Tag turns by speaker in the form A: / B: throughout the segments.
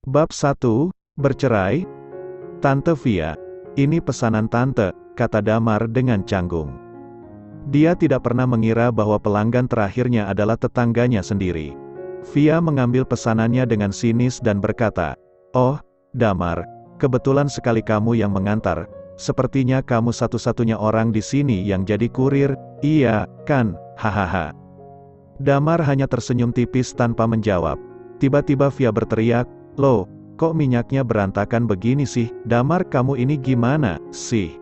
A: Bab 1, Bercerai. Tante Via, ini pesanan tante, kata Damar dengan canggung. Dia tidak pernah mengira bahwa pelanggan terakhirnya adalah tetangganya sendiri. Via mengambil pesanannya dengan sinis dan berkata, "Oh, Damar, kebetulan sekali kamu yang mengantar. Sepertinya kamu satu-satunya orang di sini yang jadi kurir, iya, kan, hahaha." Damar hanya tersenyum tipis tanpa menjawab. Tiba-tiba Via berteriak, "Loh, kok minyaknya berantakan begini sih? Damar, kamu ini gimana sih?"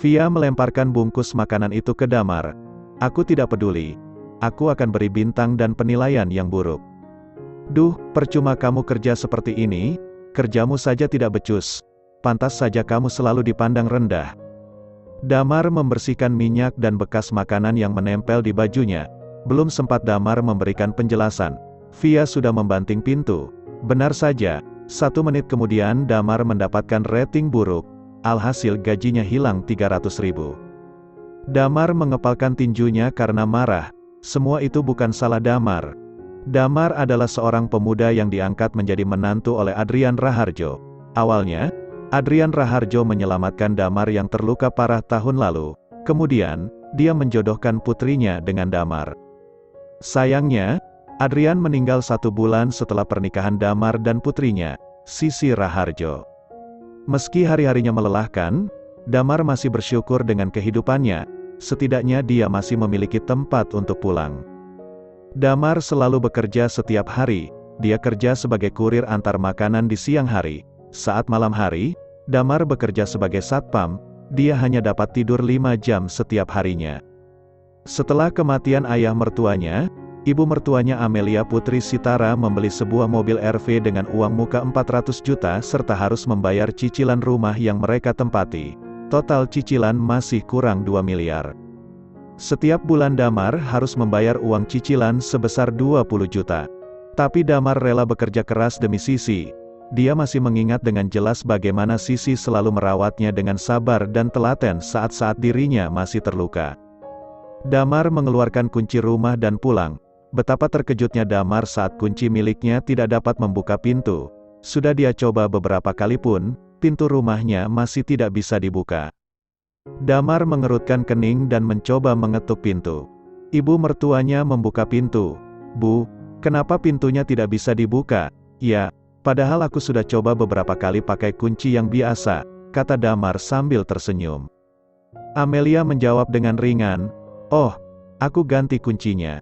A: Via melemparkan bungkus makanan itu ke Damar. "Aku tidak peduli. Aku akan beri bintang dan penilaian yang buruk." "Duh, percuma kamu kerja seperti ini. Kerjamu saja tidak becus. Pantas saja kamu selalu dipandang rendah." Damar membersihkan minyak dan bekas makanan yang menempel di bajunya. Belum sempat Damar memberikan penjelasan, Via sudah membanting pintu. Benar saja, 1 menit kemudian Damar mendapatkan rating buruk. Alhasil gajinya hilang 300.000. Damar mengepalkan tinjunya karena marah. Semua itu bukan salah Damar. Damar adalah seorang pemuda yang diangkat menjadi menantu oleh Adrian Raharjo. Awalnya, Adrian Raharjo menyelamatkan Damar yang terluka parah tahun lalu. Kemudian, dia menjodohkan putrinya dengan Damar. Sayangnya, Adrian meninggal 1 bulan setelah pernikahan Damar dan putrinya, Sisi Raharjo. Meski hari-harinya melelahkan, Damar masih bersyukur dengan kehidupannya. Setidaknya dia masih memiliki tempat untuk pulang. Damar selalu bekerja setiap hari. Dia kerja sebagai kurir antar makanan di siang hari. Saat malam hari, Damar bekerja sebagai satpam. Dia hanya dapat tidur 5 jam setiap harinya. Setelah kematian ayah mertuanya, ibu mertuanya Amelia Putri Sitara membeli sebuah mobil RV dengan uang muka 400 juta serta harus membayar cicilan rumah yang mereka tempati. Total cicilan masih kurang 2 miliar. Setiap bulan Damar harus membayar uang cicilan sebesar 20 juta. Tapi Damar rela bekerja keras demi Sisi. Dia masih mengingat dengan jelas bagaimana Sisi selalu merawatnya dengan sabar dan telaten saat-saat dirinya masih terluka. Damar mengeluarkan kunci rumah dan pulang. Betapa terkejutnya Damar saat kunci miliknya tidak dapat membuka pintu. Sudah dia coba beberapa kali pun, pintu rumahnya masih tidak bisa dibuka. Damar mengerutkan kening dan mencoba mengetuk pintu. Ibu mertuanya membuka pintu. "Bu, kenapa pintunya tidak bisa dibuka?" "Ya, padahal aku sudah coba beberapa kali pakai kunci yang biasa," kata Damar sambil tersenyum. Amelia menjawab dengan ringan, "Oh, aku ganti kuncinya."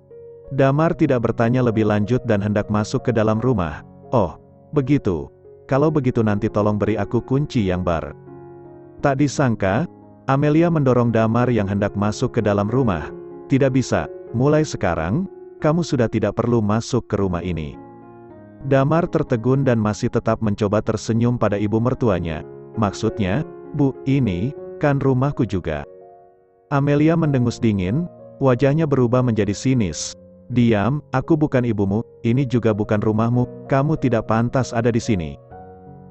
A: Damar tidak bertanya lebih lanjut dan hendak masuk ke dalam rumah. "Oh, begitu. Kalau begitu nanti tolong beri aku kunci yang baru." Tak disangka, Amelia mendorong Damar yang hendak masuk ke dalam rumah. "Tidak bisa, mulai sekarang, kamu sudah tidak perlu masuk ke rumah ini." Damar tertegun dan masih tetap mencoba tersenyum pada ibu mertuanya. "Maksudnya, Bu, ini kan rumahku juga." Amelia mendengus dingin, wajahnya berubah menjadi sinis. "Diam, aku bukan ibumu, ini juga bukan rumahmu, kamu tidak pantas ada di sini.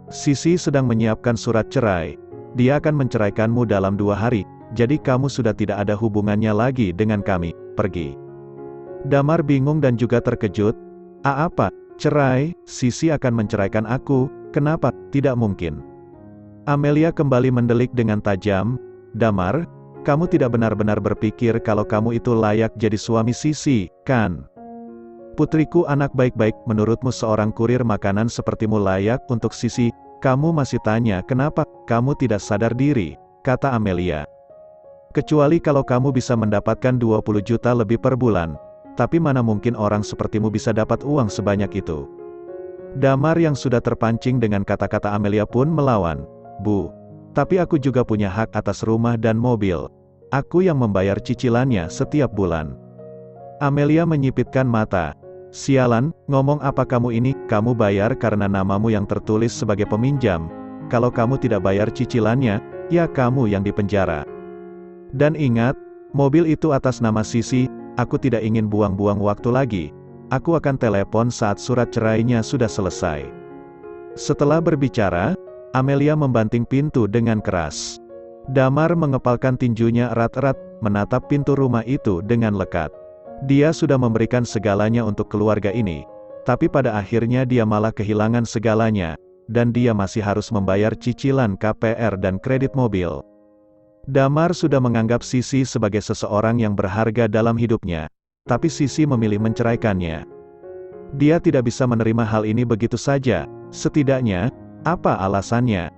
A: Sisi sedang menyiapkan surat cerai. Dia akan menceraikanmu dalam 2 hari, jadi kamu sudah tidak ada hubungannya lagi dengan kami, pergi." Damar bingung dan juga terkejut. Apa? Cerai? Sisi akan menceraikan aku? Kenapa? Tidak mungkin." Amelia kembali mendelik dengan tajam, "Damar, kamu tidak benar-benar berpikir kalau kamu itu layak jadi suami Sisi, kan? Putriku anak baik-baik, menurutmu seorang kurir makanan sepertimu layak untuk Sisi? Kamu masih tanya kenapa kamu tidak sadar diri," kata Amelia. "Kecuali kalau kamu bisa mendapatkan 20 juta lebih per bulan. Tapi mana mungkin orang sepertimu bisa dapat uang sebanyak itu." Damar yang sudah terpancing dengan kata-kata Amelia pun melawan. "Bu, tapi aku juga punya hak atas rumah dan mobil. Aku yang membayar cicilannya setiap bulan." Amelia menyipitkan mata. "Sialan, ngomong apa kamu ini? Kamu bayar karena namamu yang tertulis sebagai peminjam. Kalau kamu tidak bayar cicilannya, ya kamu yang dipenjara. Dan ingat, mobil itu atas nama Sisi. Aku tidak ingin buang-buang waktu lagi. Aku akan telepon saat surat cerainya sudah selesai." Setelah berbicara, Amelia membanting pintu dengan keras. Damar mengepalkan tinjunya erat-erat, menatap pintu rumah itu dengan lekat. Dia sudah memberikan segalanya untuk keluarga ini. Tapi pada akhirnya dia malah kehilangan segalanya, dan dia masih harus membayar cicilan KPR dan kredit mobil. Damar sudah menganggap Sisi sebagai seseorang yang berharga dalam hidupnya, tapi Sisi memilih menceraikannya. Dia tidak bisa menerima hal ini begitu saja. Setidaknya, apa alasannya?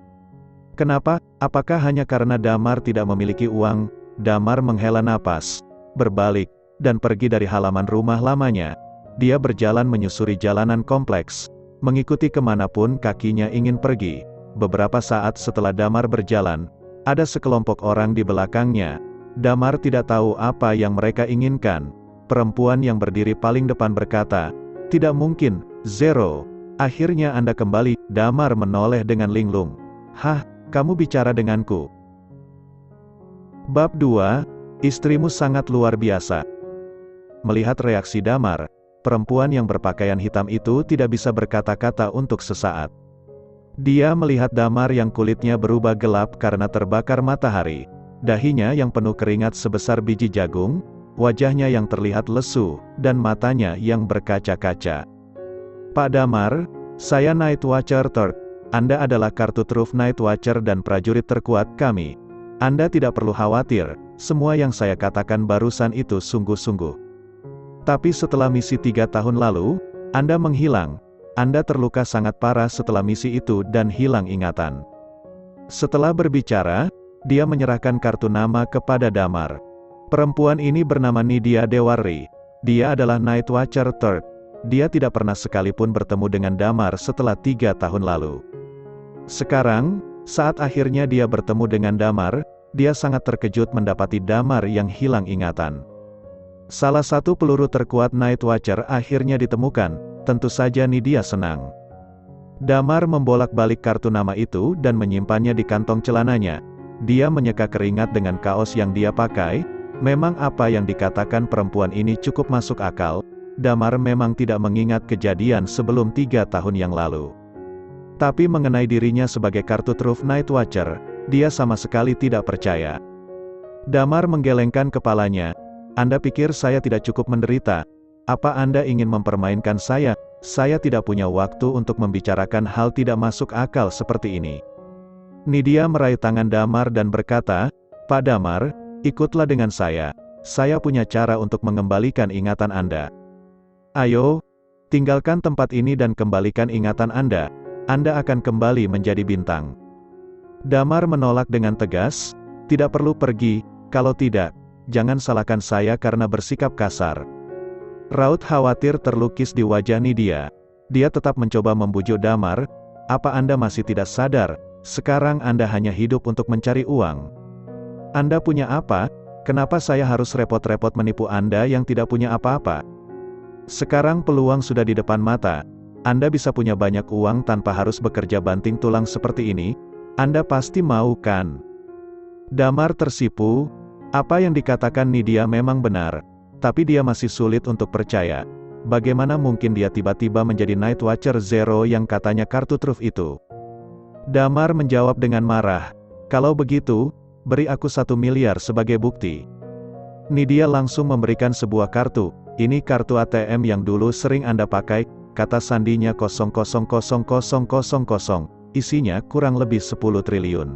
A: Kenapa? Apakah hanya karena Damar tidak memiliki uang? Damar menghela napas, berbalik, dan pergi dari halaman rumah lamanya. Dia berjalan menyusuri jalanan kompleks, mengikuti kemanapun kakinya ingin pergi. Beberapa saat setelah Damar berjalan, ada sekelompok orang di belakangnya. Damar tidak tahu apa yang mereka inginkan. Perempuan yang berdiri paling depan berkata, "Tidak mungkin, Zero. Akhirnya Anda kembali." Damar menoleh dengan linglung. "Hah, kamu bicara denganku?" Bab 2, Istrimu sangat luar biasa. Melihat reaksi Damar, perempuan yang berpakaian hitam itu tidak bisa berkata-kata untuk sesaat. Dia melihat Damar yang kulitnya berubah gelap karena terbakar matahari, dahinya yang penuh keringat sebesar biji jagung, wajahnya yang terlihat lesu, dan matanya yang berkaca-kaca. "Pak Damar, saya Night Watcher Third. Anda adalah kartu truf Night Watcher dan prajurit terkuat kami. Anda tidak perlu khawatir, semua yang saya katakan barusan itu sungguh-sungguh. Tapi setelah misi 3 tahun lalu, Anda menghilang. Anda terluka sangat parah setelah misi itu dan hilang ingatan." Setelah berbicara, dia menyerahkan kartu nama kepada Damar. Perempuan ini bernama Nidia Dewarri. Dia adalah Night Watcher Third. Dia tidak pernah sekalipun bertemu dengan Damar setelah 3 tahun lalu. Sekarang, saat akhirnya dia bertemu dengan Damar, dia sangat terkejut mendapati Damar yang hilang ingatan. Salah satu peluru terkuat Night Watcher akhirnya ditemukan, tentu saja Nidia senang. Damar membolak-balik kartu nama itu dan menyimpannya di kantong celananya. Dia menyeka keringat dengan kaos yang dia pakai. Memang apa yang dikatakan perempuan ini cukup masuk akal. Damar memang tidak mengingat kejadian sebelum 3 tahun yang lalu. Tapi mengenai dirinya sebagai kartu truf Night Watcher, dia sama sekali tidak percaya. Damar menggelengkan kepalanya. "Anda pikir saya tidak cukup menderita? Apa Anda ingin mempermainkan saya? Saya tidak punya waktu untuk membicarakan hal tidak masuk akal seperti ini." Nidia meraih tangan Damar dan berkata, "Pak Damar, ikutlah dengan saya. Saya punya cara untuk mengembalikan ingatan Anda. Ayo, tinggalkan tempat ini dan kembalikan ingatan Anda. Anda akan kembali menjadi bintang." Damar menolak dengan tegas, "Tidak perlu pergi, kalau tidak, jangan salahkan saya karena bersikap kasar." Raut khawatir terlukis di wajah Nidia. Dia tetap mencoba membujuk Damar, "Apa Anda masih tidak sadar? Sekarang Anda hanya hidup untuk mencari uang. Anda punya apa? Kenapa saya harus repot-repot menipu Anda yang tidak punya apa-apa? Sekarang peluang sudah di depan mata. Anda bisa punya banyak uang tanpa harus bekerja banting tulang seperti ini. Anda pasti mau kan?" Damar tersipu. Apa yang dikatakan Nidia memang benar, tapi dia masih sulit untuk percaya. Bagaimana mungkin dia tiba-tiba menjadi Night Watcher Zero yang katanya kartu truf itu? Damar menjawab dengan marah, "Kalau begitu, beri aku 1 miliar sebagai bukti." Nidia langsung memberikan sebuah kartu. "Ini kartu ATM yang dulu sering Anda pakai," kata sandinya 0,00000, isinya kurang lebih 10 triliun.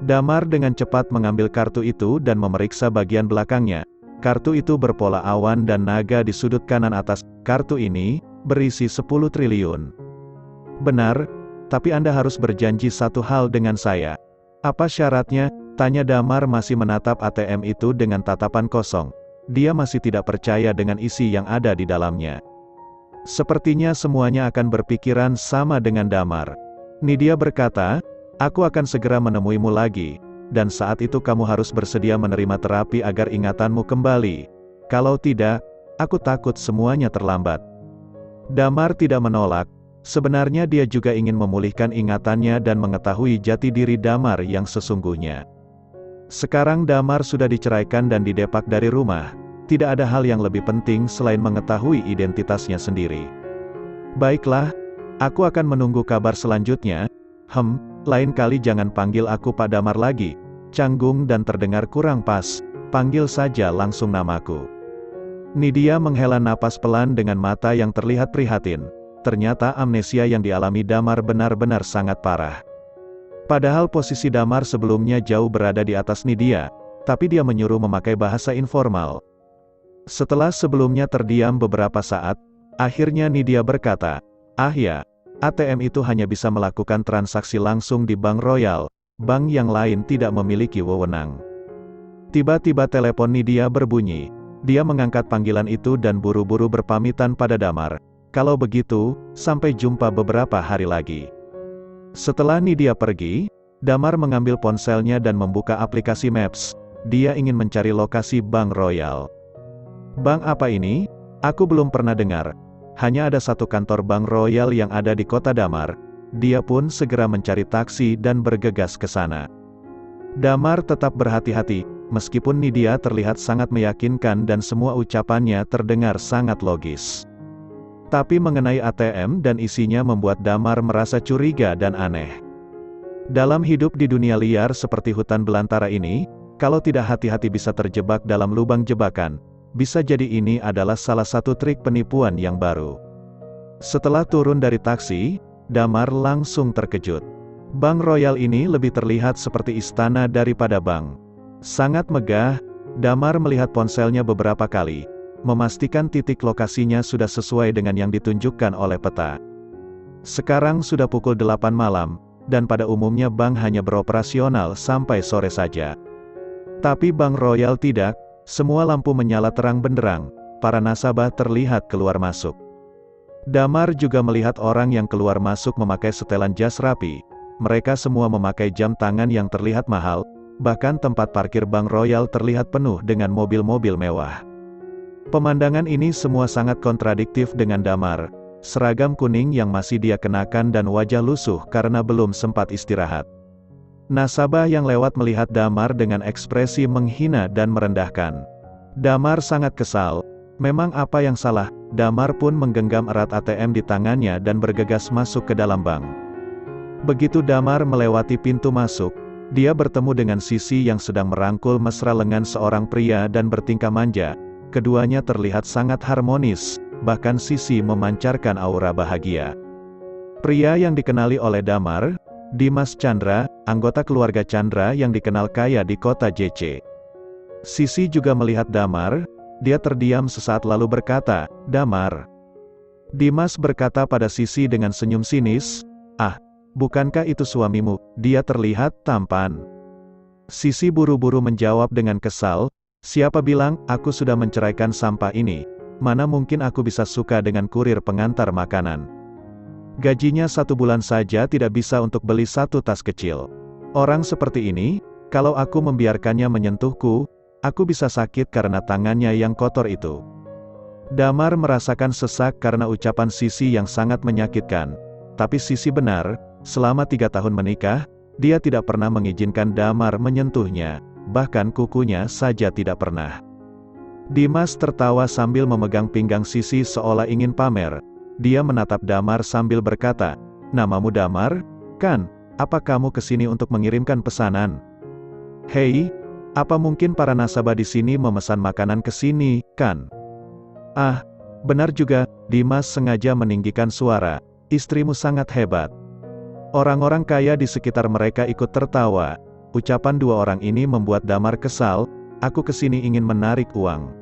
A: Damar dengan cepat mengambil kartu itu dan memeriksa bagian belakangnya. Kartu itu berpola awan dan naga di sudut kanan atas. Kartu ini berisi 10 triliun. "Benar, tapi Anda harus berjanji satu hal dengan saya." "Apa syaratnya?" tanya Damar masih menatap ATM itu dengan tatapan kosong. Dia masih tidak percaya dengan isi yang ada di dalamnya. Sepertinya semuanya akan berpikiran sama dengan Damar. Nidia berkata, "Aku akan segera menemuimu lagi, dan saat itu kamu harus bersedia menerima terapi agar ingatanmu kembali. Kalau tidak, aku takut semuanya terlambat." Damar tidak menolak. Sebenarnya dia juga ingin memulihkan ingatannya dan mengetahui jati diri Damar yang sesungguhnya. Sekarang Damar sudah diceraikan dan didepak dari rumah. Tidak ada hal yang lebih penting selain mengetahui identitasnya sendiri. "Baiklah, aku akan menunggu kabar selanjutnya." Lain kali jangan panggil aku Pak Damar lagi. Canggung dan terdengar kurang pas. Panggil saja langsung namaku." Nidia menghela napas pelan dengan mata yang terlihat prihatin. Ternyata amnesia yang dialami Damar benar-benar sangat parah. Padahal posisi Damar sebelumnya jauh berada di atas Nidia, tapi dia menyuruh memakai bahasa informal. Setelah sebelumnya terdiam beberapa saat, akhirnya Nidia berkata, "Ah ya, ATM itu hanya bisa melakukan transaksi langsung di Bank Royal, bank yang lain tidak memiliki wewenang." Tiba-tiba telepon Nidia berbunyi. Dia mengangkat panggilan itu dan buru-buru berpamitan pada Damar. "Kalau begitu, sampai jumpa beberapa hari lagi." Setelah Nidia pergi, Damar mengambil ponselnya dan membuka aplikasi Maps. Dia ingin mencari lokasi Bank Royal. "Bank apa ini? Aku belum pernah dengar. Hanya ada satu kantor Bank Royal yang ada di kota Damar." Dia pun segera mencari taksi dan bergegas ke sana. Damar tetap berhati-hati, meskipun Nidia terlihat sangat meyakinkan dan semua ucapannya terdengar sangat logis. Tapi mengenai ATM dan isinya membuat Damar merasa curiga dan aneh. Dalam hidup di dunia liar seperti hutan belantara ini, kalau tidak hati-hati bisa terjebak dalam lubang jebakan. Bisa jadi ini adalah salah satu trik penipuan yang baru. Setelah turun dari taksi, Damar langsung terkejut. Bank Royal ini lebih terlihat seperti istana daripada bank. Sangat megah, Damar melihat ponselnya beberapa kali, memastikan titik lokasinya sudah sesuai dengan yang ditunjukkan oleh peta. Sekarang sudah pukul 8 malam, dan pada umumnya bank hanya beroperasional sampai sore saja. Tapi Bank Royal tidak, semua lampu menyala terang benderang, para nasabah terlihat keluar masuk. Damar juga melihat orang yang keluar masuk memakai setelan jas rapi. Mereka semua memakai jam tangan yang terlihat mahal, bahkan tempat parkir Bank Royal terlihat penuh dengan mobil-mobil mewah. Pemandangan ini semua sangat kontradiktif dengan Damar, seragam kuning yang masih dia kenakan dan wajah lusuh karena belum sempat istirahat. Nasabah yang lewat melihat Damar dengan ekspresi menghina dan merendahkan. Damar sangat kesal. Memang apa yang salah? Damar pun menggenggam erat ATM di tangannya dan bergegas masuk ke dalam bank. Begitu Damar melewati pintu masuk, dia bertemu dengan Sisi yang sedang merangkul mesra lengan seorang pria dan bertingkah manja. Keduanya terlihat sangat harmonis, bahkan Sisi memancarkan aura bahagia. Pria yang dikenali oleh Damar, Dimas Chandra, anggota keluarga Chandra yang dikenal kaya di kota JC. Sisi juga melihat Damar, dia terdiam sesaat lalu berkata, "Damar." Dimas berkata pada Sisi dengan senyum sinis, "Ah, bukankah itu suamimu? Dia terlihat tampan." Sisi buru-buru menjawab dengan kesal, "Siapa bilang aku sudah menceraikan sampah ini? Mana mungkin aku bisa suka dengan kurir pengantar makanan? Gajinya 1 bulan saja tidak bisa untuk beli 1 tas kecil. Orang seperti ini, kalau aku membiarkannya menyentuhku, aku bisa sakit karena tangannya yang kotor itu." Damar merasakan sesak karena ucapan Sisi yang sangat menyakitkan. Tapi Sisi benar, selama 3 tahun menikah, dia tidak pernah mengizinkan Damar menyentuhnya, bahkan kukunya saja tidak pernah. Dimas tertawa sambil memegang pinggang Sisi seolah ingin pamer. Dia menatap Damar sambil berkata, "Namamu Damar, kan? Apa kamu kesini untuk mengirimkan pesanan? Hei, apa mungkin para nasabah di sini memesan makanan ke sini, kan?" "Ah, benar juga." Dimas sengaja meninggikan suara, "Istrimu sangat hebat." Orang-orang kaya di sekitar mereka ikut tertawa. Ucapan dua orang ini membuat Damar kesal. "Aku kesini ingin menarik uang."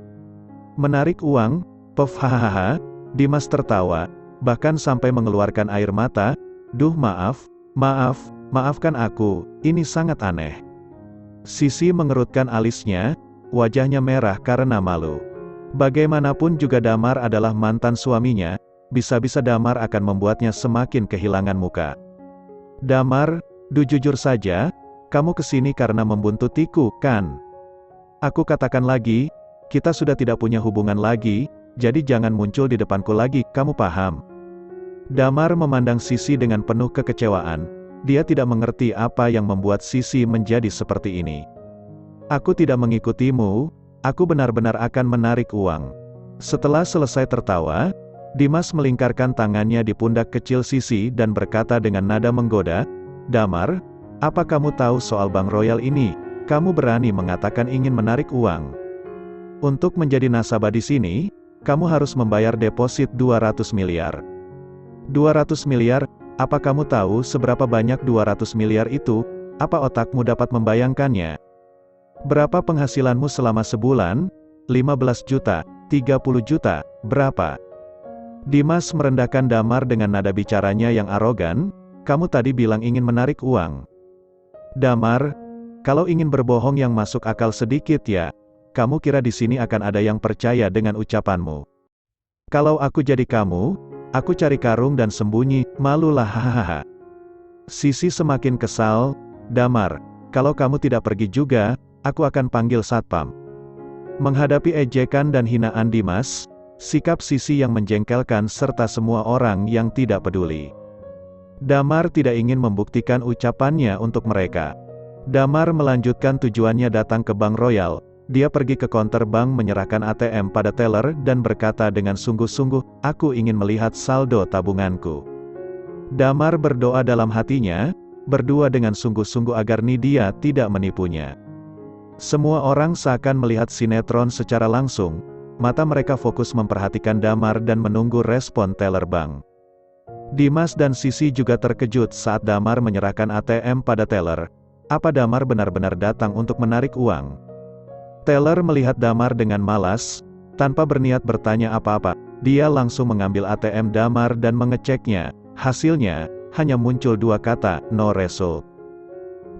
A: "Menarik uang? Pef, hahaha." Dimas tertawa, bahkan sampai mengeluarkan air mata. "Duh, maafkan aku, ini sangat aneh." Sisi mengerutkan alisnya, wajahnya merah karena malu. Bagaimanapun juga Damar adalah mantan suaminya, bisa-bisa Damar akan membuatnya semakin kehilangan muka. "Damar, jujur saja, kamu kesini karena membuntutiku, kan? Aku katakan lagi, kita sudah tidak punya hubungan lagi, jadi jangan muncul di depanku lagi, kamu paham?" Damar memandang Sisi dengan penuh kekecewaan. Dia tidak mengerti apa yang membuat Sisi menjadi seperti ini. "Aku tidak mengikutimu, aku benar-benar akan menarik uang." Setelah selesai tertawa, Dimas melingkarkan tangannya di pundak kecil Sisi dan berkata dengan nada menggoda, "Damar, apa kamu tahu soal Bank Royal ini? Kamu berani mengatakan ingin menarik uang?" Untuk menjadi nasabah di sini, kamu harus membayar deposit 200 miliar. 200 miliar, apa kamu tahu seberapa banyak 200 miliar itu? Apa otakmu dapat membayangkannya? Berapa penghasilanmu selama sebulan? 15 juta, 30 juta, berapa? Dimas merendahkan Damar dengan nada bicaranya yang arogan. Kamu tadi bilang ingin menarik uang. Damar, kalau ingin berbohong yang masuk akal sedikit ya, kamu kira di sini akan ada yang percaya dengan ucapanmu? Kalau aku jadi kamu, aku cari karung dan sembunyi, malulah hahaha. Sisi semakin kesal. Damar, kalau kamu tidak pergi juga, aku akan panggil satpam. Menghadapi ejekan dan hinaan Dimas, sikap Sisi yang menjengkelkan serta semua orang yang tidak peduli. Damar tidak ingin membuktikan ucapannya untuk mereka. Damar melanjutkan tujuannya datang ke Bank Royal. Dia pergi ke konter bank menyerahkan ATM pada teller dan berkata dengan sungguh-sungguh, aku ingin melihat saldo tabunganku. Damar berdoa dalam hatinya, berdua dengan sungguh-sungguh agar Nidia tidak menipunya. Semua orang seakan melihat sinetron secara langsung, mata mereka fokus memperhatikan Damar dan menunggu respon teller bank. Dimas dan Sisi juga terkejut saat Damar menyerahkan ATM pada teller. Apa Damar benar-benar datang untuk menarik uang? Teller melihat Damar dengan malas, tanpa berniat bertanya apa-apa. Dia langsung mengambil ATM Damar dan mengeceknya. Hasilnya, hanya muncul dua kata, no result.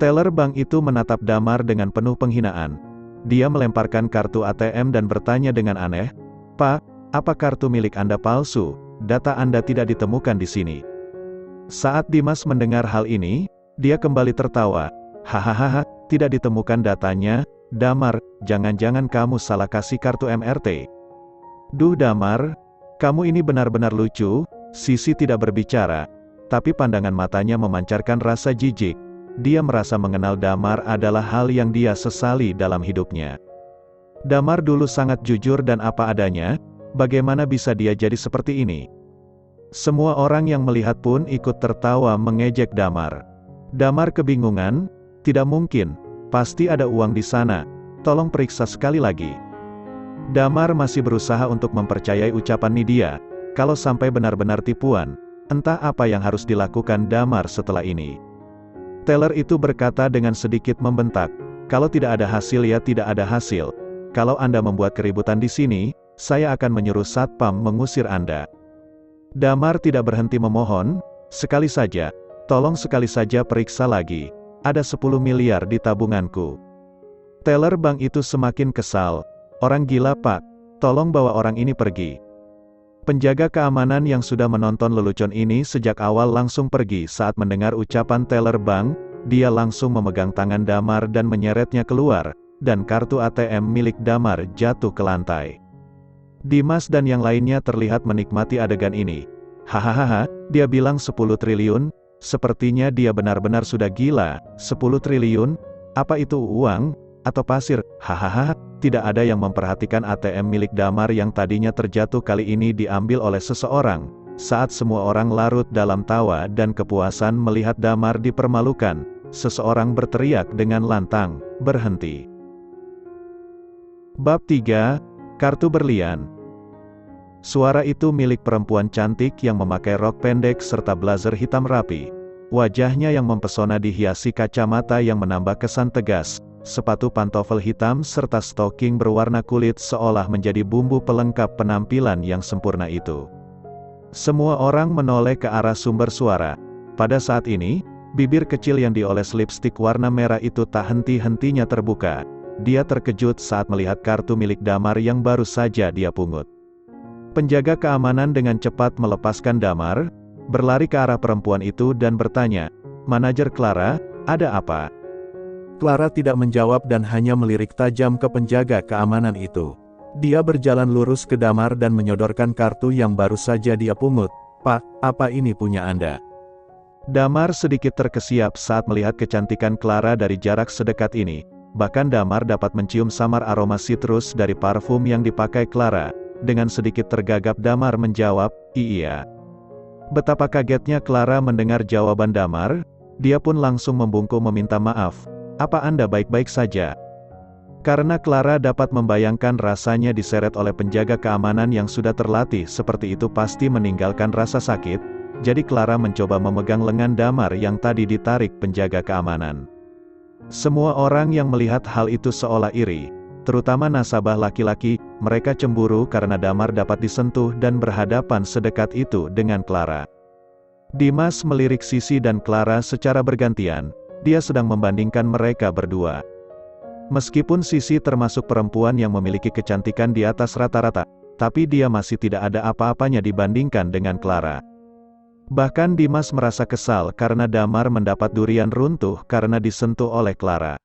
A: Teller bank itu menatap Damar dengan penuh penghinaan. Dia melemparkan kartu ATM dan bertanya dengan aneh, Pak, apa kartu milik Anda palsu? Data Anda tidak ditemukan di sini. Saat Dimas mendengar hal ini, dia kembali tertawa. Hahaha, tidak ditemukan datanya. Damar, jangan-jangan kamu salah kasih kartu MRT. Duh Damar, kamu ini benar-benar lucu. Sisi tidak berbicara, tapi pandangan matanya memancarkan rasa jijik. Dia merasa mengenal Damar adalah hal yang dia sesali dalam hidupnya. Damar dulu sangat jujur dan apa adanya. Bagaimana bisa dia jadi seperti ini? Semua orang yang melihat pun ikut tertawa mengejek Damar. Damar kebingungan, tidak mungkin, pasti ada uang di sana, tolong periksa sekali lagi. Damar masih berusaha untuk mempercayai ucapan Nidia, kalau sampai benar-benar tipuan, entah apa yang harus dilakukan Damar setelah ini. Teller itu berkata dengan sedikit membentak, kalau tidak ada hasil ya tidak ada hasil, kalau Anda membuat keributan di sini, saya akan menyuruh satpam mengusir Anda. Damar tidak berhenti memohon, sekali saja, tolong sekali saja periksa lagi, ada 10 miliar di tabunganku. Teller bank itu semakin kesal, orang gila Pak, tolong bawa orang ini pergi. Penjaga keamanan yang sudah menonton lelucon ini sejak awal langsung pergi saat mendengar ucapan teller bank, dia langsung memegang tangan Damar dan menyeretnya keluar, dan kartu ATM milik Damar jatuh ke lantai. Dimas dan yang lainnya terlihat menikmati adegan ini. Hahaha, dia bilang 10 triliun, sepertinya dia benar-benar sudah gila. 10 triliun, apa itu uang, atau pasir? Hahaha, tidak ada yang memperhatikan ATM milik Damar yang tadinya terjatuh kali ini diambil oleh seseorang. Saat semua orang larut dalam tawa dan kepuasan melihat Damar dipermalukan, seseorang berteriak dengan lantang, berhenti. Bab 3, Kartu Berlian. Suara itu milik perempuan cantik yang memakai rok pendek serta blazer hitam rapi. Wajahnya yang mempesona dihiasi kacamata yang menambah kesan tegas, sepatu pantofel hitam serta stoking berwarna kulit seolah menjadi bumbu pelengkap penampilan yang sempurna itu. Semua orang menoleh ke arah sumber suara. Pada saat ini, bibir kecil yang dioles lipstik warna merah itu tak henti-hentinya terbuka. Dia terkejut saat melihat kartu milik Damar yang baru saja dia pungut. Penjaga keamanan dengan cepat melepaskan Damar, berlari ke arah perempuan itu dan bertanya, "Manajer Clara, ada apa?" Clara tidak menjawab dan hanya melirik tajam ke penjaga keamanan itu. Dia berjalan lurus ke Damar dan menyodorkan kartu yang baru saja dia pungut. "Pak, apa ini punya Anda?" Damar sedikit terkesiap saat melihat kecantikan Clara dari jarak sedekat ini. Bahkan Damar dapat mencium samar aroma sitrus dari parfum yang dipakai Clara. Dengan sedikit tergagap Damar menjawab, "Iya." Betapa kagetnya Clara mendengar jawaban Damar, dia pun langsung membungkuk meminta maaf. "Apa Anda baik-baik saja?" Karena Clara dapat membayangkan rasanya diseret oleh penjaga keamanan yang sudah terlatih seperti itu pasti meninggalkan rasa sakit, jadi Clara mencoba memegang lengan Damar yang tadi ditarik penjaga keamanan. Semua orang yang melihat hal itu seolah iri, terutama nasabah laki-laki, mereka cemburu karena Damar dapat disentuh dan berhadapan sedekat itu dengan Clara. Dimas melirik Sisi dan Clara secara bergantian, dia sedang membandingkan mereka berdua. Meskipun Sisi termasuk perempuan yang memiliki kecantikan di atas rata-rata, tapi dia masih tidak ada apa-apanya dibandingkan dengan Clara. Bahkan Dimas merasa kesal karena Damar mendapat durian runtuh karena disentuh oleh Clara.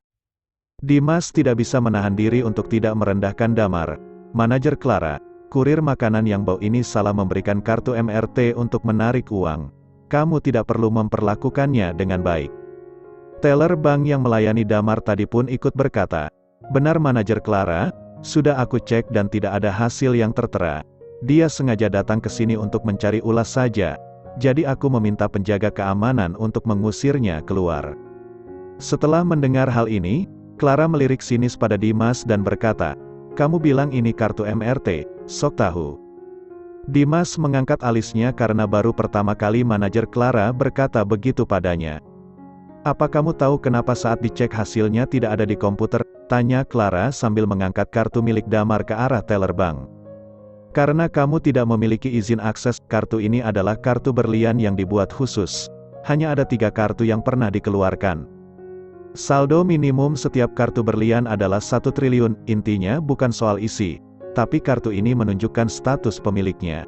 A: Dimas tidak bisa menahan diri untuk tidak merendahkan Damar. Manajer Clara, kurir makanan yang bau ini salah memberikan kartu MRT untuk menarik uang. Kamu tidak perlu memperlakukannya dengan baik. Teller bank yang melayani Damar tadi pun ikut berkata, benar manajer Clara, sudah aku cek dan tidak ada hasil yang tertera. Dia sengaja datang ke sini untuk mencari ulas saja. Jadi aku meminta penjaga keamanan untuk mengusirnya keluar. Setelah mendengar hal ini, Clara melirik sinis pada Dimas dan berkata, kamu bilang ini kartu MRT, sok tahu. Dimas mengangkat alisnya karena baru pertama kali manajer Clara berkata begitu padanya. Apa kamu tahu kenapa saat dicek hasilnya tidak ada di komputer? Tanya Clara sambil mengangkat kartu milik Damar ke arah teller bank. Karena kamu tidak memiliki izin akses, kartu ini adalah kartu berlian yang dibuat khusus. Hanya ada 3 kartu yang pernah dikeluarkan. Saldo minimum setiap kartu berlian adalah 1 triliun, intinya bukan soal isi, tapi kartu ini menunjukkan status pemiliknya.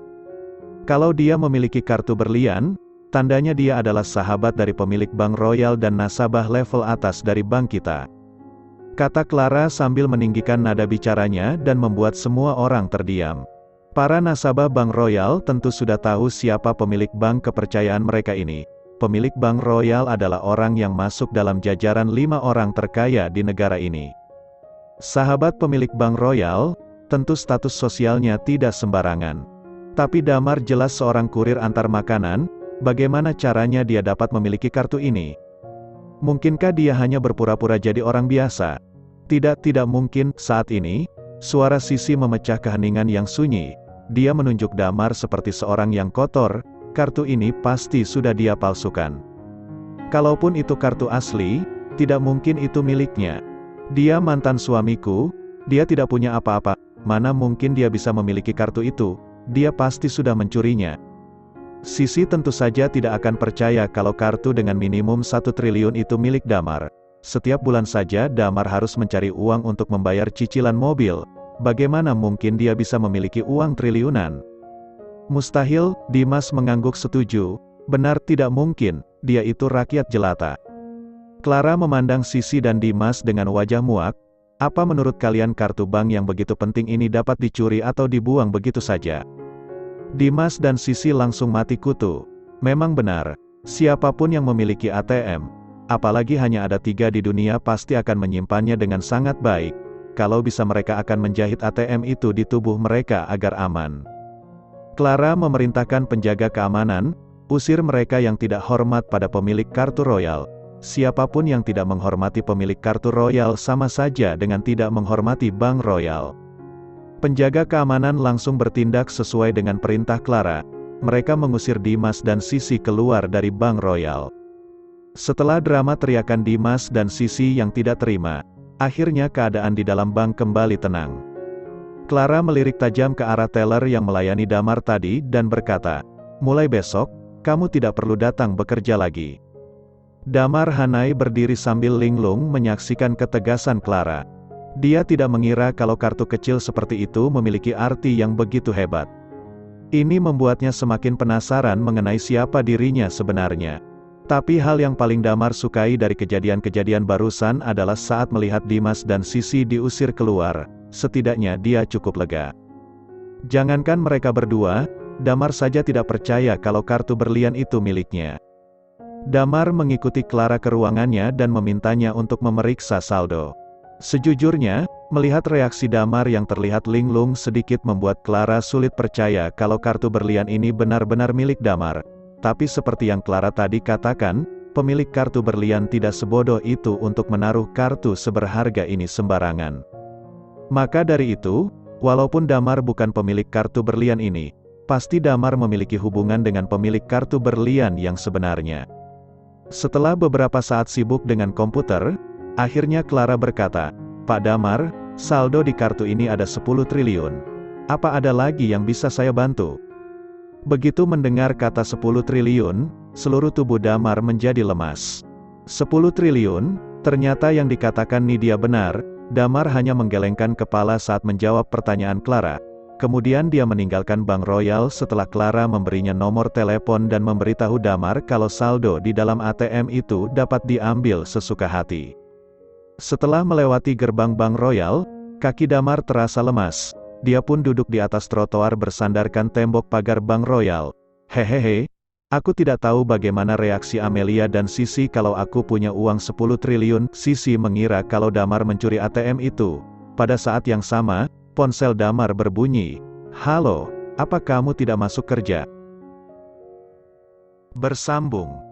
A: Kalau dia memiliki kartu berlian, tandanya dia adalah sahabat dari pemilik Bank Royal dan nasabah level atas dari bank kita. Kata Clara sambil meninggikan nada bicaranya dan membuat semua orang terdiam. Para nasabah Bank Royal tentu sudah tahu siapa pemilik bank kepercayaan mereka ini. Pemilik Bank Royal adalah orang yang masuk dalam jajaran 5 orang terkaya di negara ini. Sahabat pemilik Bank Royal, tentu status sosialnya tidak sembarangan. Tapi Damar jelas seorang kurir antar makanan, bagaimana caranya dia dapat memiliki kartu ini? Mungkinkah dia hanya berpura-pura jadi orang biasa? Tidak mungkin. Saat ini, suara Sisi memecah keheningan yang sunyi. Dia menunjuk Damar seperti seorang yang kotor, kartu ini pasti sudah dia palsukan. Kalaupun itu kartu asli, tidak mungkin itu miliknya. Dia mantan suamiku, dia tidak punya apa-apa, mana mungkin dia bisa memiliki kartu itu, dia pasti sudah mencurinya. Sisi tentu saja tidak akan percaya kalau kartu dengan minimum 1 triliun itu milik Damar. Setiap bulan saja Damar harus mencari uang untuk membayar cicilan mobil. Bagaimana mungkin dia bisa memiliki uang triliunan? Mustahil, Dimas mengangguk setuju. Benar tidak mungkin, dia itu rakyat jelata. Clara memandang Sisi dan Dimas dengan wajah muak. Apa menurut kalian kartu bank yang begitu penting ini dapat dicuri atau dibuang begitu saja? Dimas dan Sisi langsung mati kutu. Memang benar, siapapun yang memiliki ATM, apalagi hanya ada 3 di dunia pasti akan menyimpannya dengan sangat baik. Kalau bisa mereka akan menjahit ATM itu di tubuh mereka agar aman. Clara memerintahkan penjaga keamanan, usir mereka yang tidak hormat pada pemilik kartu royal. Siapapun yang tidak menghormati pemilik kartu royal sama saja dengan tidak menghormati Bank Royal. Penjaga keamanan langsung bertindak sesuai dengan perintah Clara. Mereka mengusir Dimas dan Sisi keluar dari Bank Royal. Setelah drama teriakan Dimas dan Sisi yang tidak terima, akhirnya keadaan di dalam bank kembali tenang. Clara melirik tajam ke arah teller yang melayani Damar tadi dan berkata, mulai besok, kamu tidak perlu datang bekerja lagi. Damar Hanai berdiri sambil linglung menyaksikan ketegasan Clara. Dia tidak mengira kalau kartu kecil seperti itu memiliki arti yang begitu hebat. Ini membuatnya semakin penasaran mengenai siapa dirinya sebenarnya. Tapi hal yang paling Damar sukai dari kejadian-kejadian barusan adalah saat melihat Dimas dan Sisi diusir keluar, setidaknya dia cukup lega. Jangankan mereka berdua, Damar saja tidak percaya kalau kartu berlian itu miliknya. Damar mengikuti Clara ke ruangannya dan memintanya untuk memeriksa saldo. Sejujurnya, melihat reaksi Damar yang terlihat linglung sedikit membuat Clara sulit percaya kalau kartu berlian ini benar-benar milik Damar. Tapi seperti yang Clara tadi katakan, pemilik kartu berlian tidak sebodoh itu untuk menaruh kartu seberharga ini sembarangan. Maka dari itu, walaupun Damar bukan pemilik kartu berlian ini, pasti Damar memiliki hubungan dengan pemilik kartu berlian yang sebenarnya. Setelah beberapa saat sibuk dengan komputer, akhirnya Clara berkata, "Pak Damar, saldo di kartu ini ada 10 triliun. Apa ada lagi yang bisa saya bantu?" Begitu mendengar kata 10 triliun, seluruh tubuh Damar menjadi lemas. 10 triliun, ternyata yang dikatakan Nidia benar. Damar hanya menggelengkan kepala saat menjawab pertanyaan Clara. Kemudian dia meninggalkan Bank Royal setelah Clara memberinya nomor telepon dan memberitahu Damar kalau saldo di dalam ATM itu dapat diambil sesuka hati. Setelah melewati gerbang Bank Royal, kaki Damar terasa lemas. Dia pun duduk di atas trotoar bersandarkan tembok pagar Bank Royal. "Hehehe, aku tidak tahu bagaimana reaksi Amelia dan Sisi kalau aku punya uang 10 triliun. Sisi mengira kalau Damar mencuri ATM itu. Pada saat yang sama, ponsel Damar berbunyi. "Halo, apa kamu tidak masuk kerja?" Bersambung.